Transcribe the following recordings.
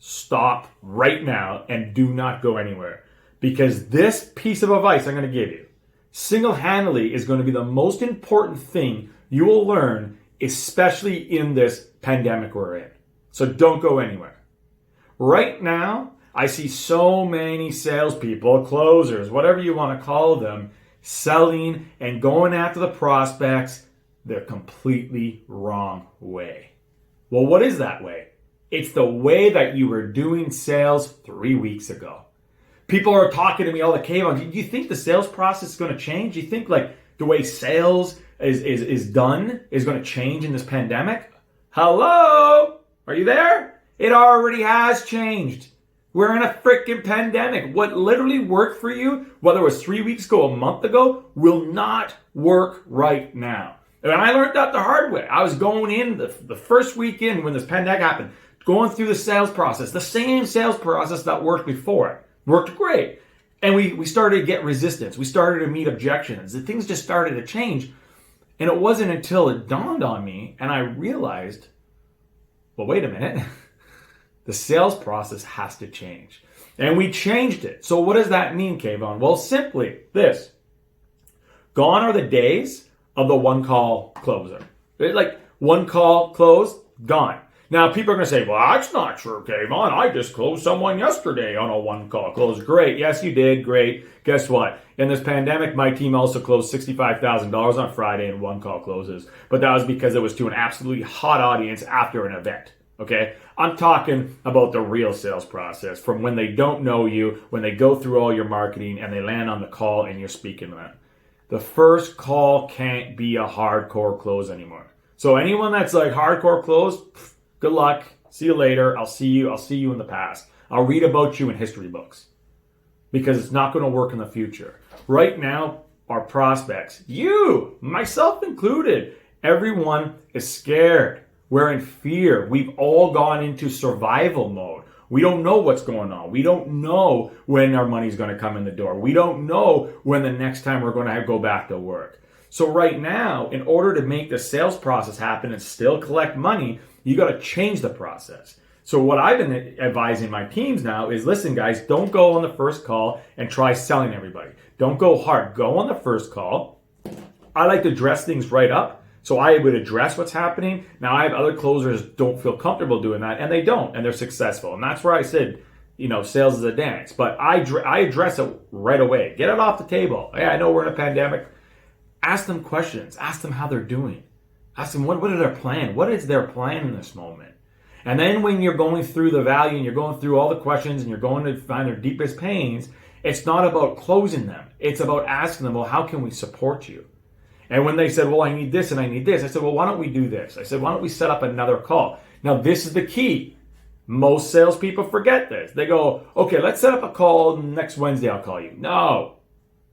stop right now and do not go anywhere. Because this piece of advice I'm going to give you single-handedly is going to be the most important thing you will learn, especially in this pandemic we're in. So don't go anywhere. Right now, I see so many salespeople, closers, whatever you want to call them, selling and going after the prospects the completely wrong way. Well, what is that way? It's the way that you were doing sales 3 weeks ago. People are talking to me all the Kayvon. Do you think the sales process is going to change? Do you think like the way sales is done is going to change in this pandemic? Hello? Are you there? It already has changed. We're in a freaking pandemic. What literally worked for you, whether it was 3 weeks ago, a month ago, will not work right now. And I learned that the hard way. I was going in the first weekend when this pandemic happened, going through the sales process, the same sales process that worked before it. Worked great. And we started to get resistance. We started to meet objections. And things just started to change. And it wasn't until it dawned on me and I realized, well, wait a minute. The sales process has to change. And we changed it. So what does that mean, Kayvon? Well, simply this. Gone are the days of the one-call closer. Like one call closed, gone. Now, people are going to say, well, that's not true, Kayvon. I just closed someone yesterday on a one-call close. Great. Yes, you did. Great. Guess what? In this pandemic, my team also closed $65,000 on Friday in one-call closes. But that was because it was to an absolutely hot audience after an event. Okay? I'm talking about the real sales process from when they don't know you, when they go through all your marketing and they land on the call and you're speaking to them. The first call can't be a hardcore close anymore. So anyone that's like hardcore close, good luck. See you later. I'll see you in the past. I'll read about you in history books because it's not going to work in the future. Right now, our prospects, you, myself included, everyone is scared. We're in fear. We've all gone into survival mode. We don't know what's going on. We don't know when our money's going to come in the door. We don't know when the next time we're going to go back to work. So right now, in order to make the sales process happen and still collect money, you got to change the process. So what I've been advising my teams now is, listen, guys, don't go on the first call and try selling everybody. Don't go hard. Go on the first call. I like to dress things right up. So I would address what's happening. Now I have other closers don't feel comfortable doing that, and they don't, and they're successful. And that's where I said, sales is a dance. But I address it right away. Get it off the table. Hey, I know we're in a pandemic. Ask them questions. Ask them how they're doing. Ask them what is their plan? What is their plan in this moment? And then when you're going through the value and you're going through all the questions and you're going to find their deepest pains, it's not about closing them. It's about asking them, well, how can we support you? And when they said, well, I need this and I need this, I said, well, why don't we do this? I said, why don't we set up another call? Now, this is the key. Most salespeople forget this. They go, okay, let's set up a call. Next Wednesday, I'll call you. No,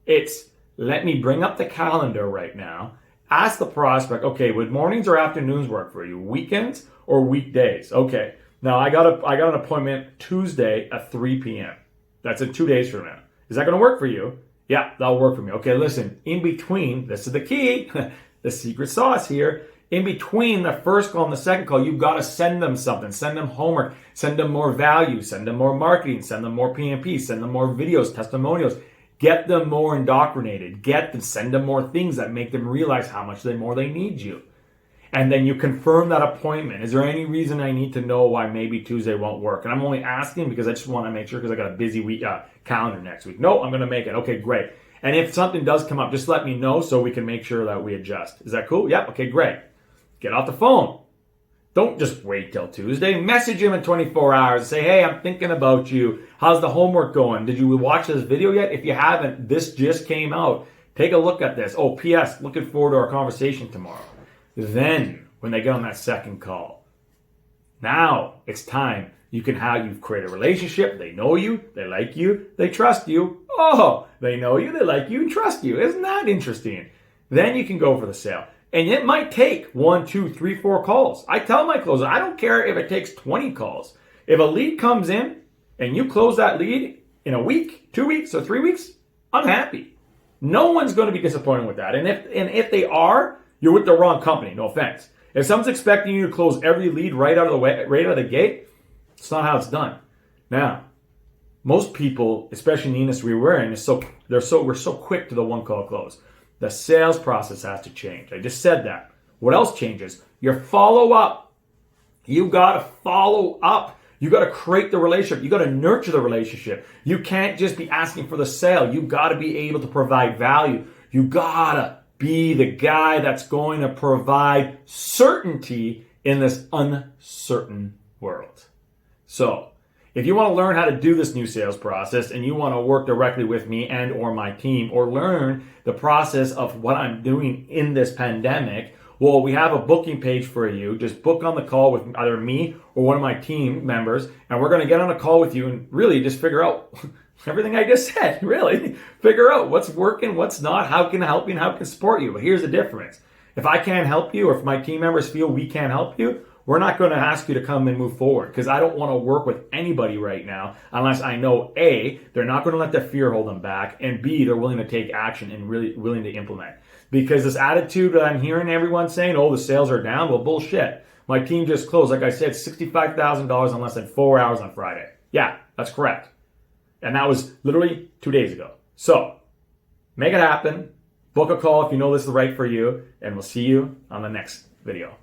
it's let me bring up the calendar right now. Ask the prospect, okay, would mornings or afternoons work for you? Weekends or weekdays? Okay. Now, I got an appointment Tuesday at 3 p.m. That's in 2 days from now. Is that going to work for you? Yeah, that'll work for me. Okay, listen, in between, this is the key, the secret sauce here. In between the first call and the second call, you've got to send them something. Send them homework. Send them more value. Send them more marketing. Send them more PMP. Send them more videos, testimonials. Get them more indoctrinated. Send them more things that make them realize how much more they need you. And then you confirm that appointment. Is there any reason I need to know why maybe Tuesday won't work? And I'm only asking because I just want to make sure because I got a busy week calendar next week. No, I'm going to make it. Okay, great. And if something does come up, just let me know so we can make sure that we adjust. Is that cool? Yeah, okay, great. Get off the phone. Don't just wait till Tuesday. Message him in 24 hours. Say, hey, I'm thinking about you. How's the homework going? Did you watch this video yet? If you haven't, this just came out. Take a look at this. Oh, P.S., looking forward to our conversation tomorrow. Then, when they get on that second call, now it's time. You've created a relationship. They know you. They like you. They trust you. Oh, they know you. They like you and trust you. Isn't that interesting? Then you can go for the sale. And it might take 1, 2, 3, 4 calls. I tell my closers, I don't care if it takes 20 calls. If a lead comes in and you close that lead in a week, 2 weeks, or 3 weeks, I'm happy. No one's going to be disappointed with that. And if they are, you're with the wrong company. No offense. If someone's expecting you to close every lead right out of the gate, It's not how it's done. Now, most people, especially in the industry we're in, we're so quick to the one call close. The sales process has to change. I just said that. What else changes? Your follow up. You gotta follow up. You gotta create the relationship. You gotta nurture the relationship. You can't just be asking for the sale. You gotta be able to provide value. You gotta be the guy that's going to provide certainty in this uncertain world. So, if you want to learn how to do this new sales process and you want to work directly with me and or my team or learn the process of what I'm doing in this pandemic, well, we have a booking page for you. Just book on the call with either me or one of my team members, and we're going to get on a call with you and really just figure out everything I just said. Really figure out what's working, what's not, how can I help you, and how can I support you. But here's the difference. If I can't help you or if my team members feel we can't help you, we're not going to ask you to come and move forward because I don't want to work with anybody right now unless I know A, they're not going to let their fear hold them back, and B, they're willing to take action and really willing to implement. Because this attitude that I'm hearing everyone saying, oh, the sales are down, well, bullshit. My team just closed, like I said, $65,000 in less than 4 hours on Friday. Yeah, that's correct. And that was literally 2 days ago. So, make it happen. Book a call if you know this is right for you, and we'll see you on the next video.